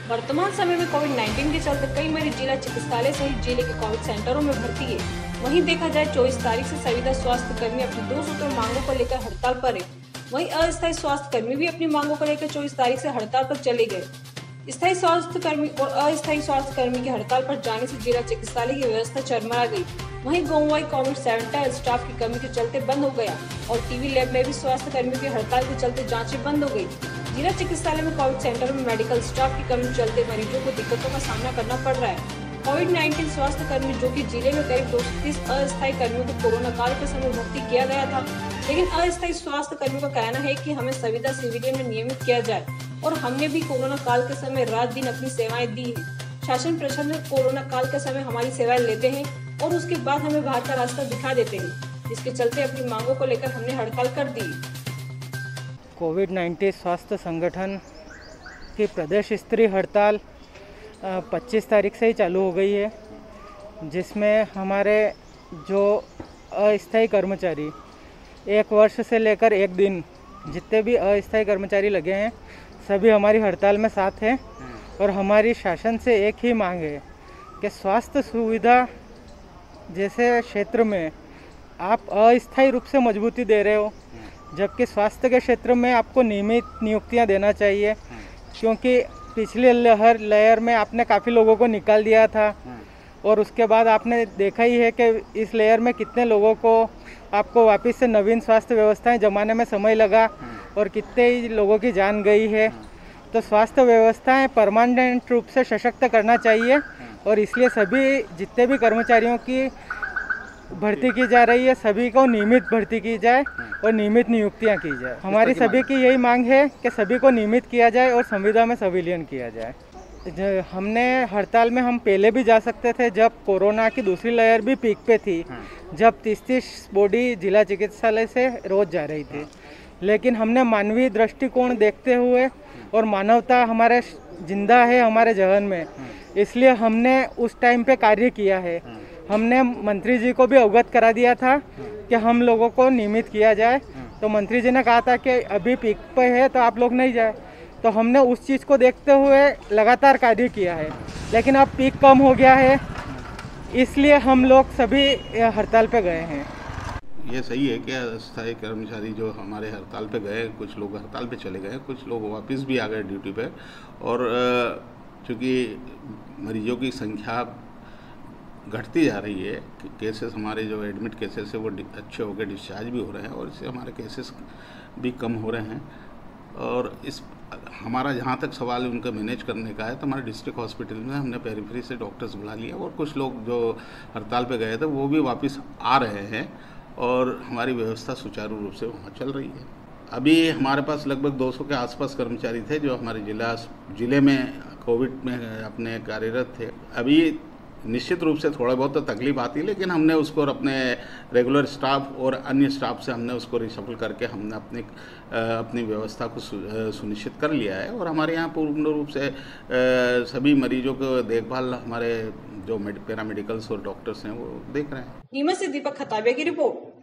वर्तमान समय में कोविड-19 के चलते कई मरीज जिला चिकित्सालय सहित जिले के कोविड सेंटरों में भर्ती है। वहीं देखा जाए 24 तारीख से संविदा स्वास्थ्य कर्मी अपनी 2 सूत्र मांगों को लेकर हड़ताल पर है। वहीं अस्थायी स्वास्थ्य कर्मी भी अपनी मांगों को लेकर 24 तारीख से हड़ताल पर चले गए। स्थायी स्वास्थ्य कर्मी और अस्थायी स्वास्थ्य कर्मी की हड़ताल पर जाने से जिला चिकित्सालय की व्यवस्था चरमरा गई। वहीं गांव-वाई कोविड सेंटर स्टाफ की कमी के चलते बंद हो गया और टीवी लैब में भी स्वास्थ्य कर्मियों की हड़ताल के चलते जांचें बंद हो गई। जिला चिकित्सालय में कोविड सेंटर में मेडिकल स्टाफ की कमी के चलते मरीजों को दिक्कतों का सामना करना पड़ रहा है। कोविड-19 स्वास्थ्य कर्मी जो कि जिले में करीब 230 अस्थायी कर्मियों को कोरोना काल के समय भर्ती किया गया था, लेकिन अस्थायी स्वास्थ्य कर्मियों का कहना है कि हमें संविदा सिविलियन में नियमित किया जाए और हमने भी कोरोना काल के समय रात दिन अपनी सेवाएं दी है। शासन प्रशासन कोरोना काल के समय हमारी सेवाएं लेते हैं और उसके बाद हमें बाहर का रास्ता दिखा देते हैं, जिसके चलते अपनी मांगों को लेकर हमने हड़ताल कर दी। कोविड-19 स्वास्थ्य संगठन की प्रदेश स्तरीय हड़ताल 25 तारीख से ही चालू हो गई है, जिसमें हमारे जो अस्थायी कर्मचारी 1 वर्ष से लेकर 1 दिन जितने भी अस्थायी कर्मचारी लगे हैं सभी हमारी हड़ताल में साथ हैं। और हमारी शासन से एक ही मांग है कि स्वास्थ्य सुविधा जैसे क्षेत्र में आप अस्थायी रूप से मजबूती दे रहे हो, जबकि स्वास्थ्य के क्षेत्र में आपको नियमित नियुक्तियां देना चाहिए, क्योंकि पिछले लेयर में आपने काफ़ी लोगों को निकाल दिया था और उसके बाद आपने देखा ही है कि इस लेयर में कितने लोगों को आपको वापस से नवीन स्वास्थ्य व्यवस्थाएं जमाने में समय लगा और कितने ही लोगों की जान गई है। तो स्वास्थ्य व्यवस्थाएं परमानेंट रूप से सशक्त करना चाहिए और इसलिए सभी जितने भी कर्मचारियों की भर्ती की जा रही है सभी को नियमित भर्ती की जाए और नियमित नियुक्तियां की जाए। हमारी सभी की यही मांग है कि सभी को नियमित किया जाए और संविदा में संविलियन किया जाए। हमने हड़ताल में हम पहले भी जा सकते थे जब कोरोना की दूसरी लहर भी पीक पे थी, जब 30-30 बॉडी जिला चिकित्सालय से रोज जा रही थी, लेकिन हमने मानवीय दृष्टिकोण देखते हुए और मानवता हमारे जिंदा है हमारे जहन में, इसलिए हमने उस टाइम पे कार्य किया है। हमने मंत्री जी को भी अवगत करा दिया था कि हम लोगों को नियमित किया जाए, तो मंत्री जी ने कहा था कि अभी पीक पे है तो आप लोग नहीं जाए, तो हमने उस चीज़ को देखते हुए लगातार कार्य किया है। लेकिन अब पीक कम हो गया है, इसलिए हम लोग सभी हड़ताल पे गए हैं। ये सही है कि अस्थायी कर्मचारी जो हमारे हड़ताल पे गए, कुछ लोग हड़ताल पे चले गए, कुछ लोग वापस भी आ गए ड्यूटी पे, और चूँकि मरीजों की संख्या घटती जा रही है, केसेस हमारे जो एडमिट केसेस है वो अच्छे होकर डिस्चार्ज भी हो रहे हैं और इससे हमारे केसेस भी कम हो रहे हैं। और इस हमारा जहाँ तक सवाल उनका मैनेज करने का है, तो हमारे डिस्ट्रिक्ट हॉस्पिटल में हमने पेरिफेरी से डॉक्टर्स बुला लिया और कुछ लोग जो हड़ताल पे गए थे वो भी वापस आ रहे हैं और हमारी व्यवस्था सुचारू रूप से वहाँ चल रही है। अभी हमारे पास लगभग 200 के आसपास कर्मचारी थे जो हमारे जिले में कोविड में अपने कार्यरत थे। अभी निश्चित रूप से थोड़ा बहुत तो तकलीफ आती है, लेकिन हमने उसको अपने रेगुलर स्टाफ और अन्य स्टाफ से हमने उसको रिशफल करके हमने अपनी व्यवस्था को सुनिश्चित कर लिया है और हमारे यहाँ पूर्ण रूप से सभी मरीजों को देखभाल हमारे जो पैरामेडिकल्स और डॉक्टर्स हैं वो देख रहे हैं। नीमच से दीपक खताबिया की रिपोर्ट।